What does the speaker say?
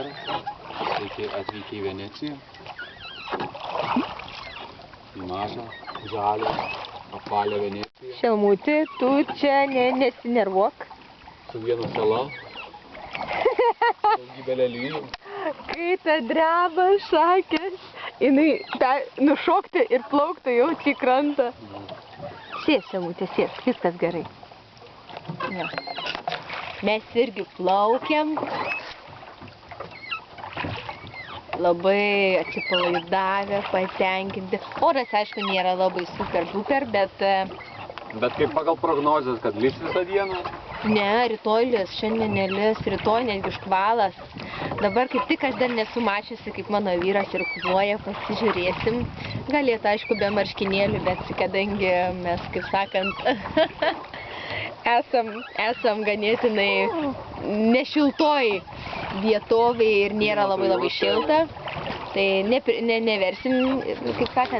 vakaras. Sveiki atvykę į Veneciją. Į mažą, žalią, apvalią Veneciją. Šelmutė, tu čia nesinervuok. Su viena sala. Daugybė lelijų. Kai ta dreba šakės, jinai nušokti ir plaukti jau į krantą. Sėsk, Šelmutė, sėsk, viskas gerai. Ja. Mes irgi plaukiam. Labai atsipalaidavę, patenkinti. Oras, aišku, nėra labai super, bet... Bet kaip pagal prognozes, kad lis visą dieną? Ne, rytoj lis, šiandien nelis, rytoj netgi škvalas. Dabar kaip tik aš dar nesu mačiusi, kaip mano vyras irkluoja, pasižiūrėsim. Galėtų, aišku, be marškinėlių, bet kadangi mes, kaip sakant, esam ganėtinai nešiltoj vietovėj ir nėra labai šilta, tai neversim, kaip sakant,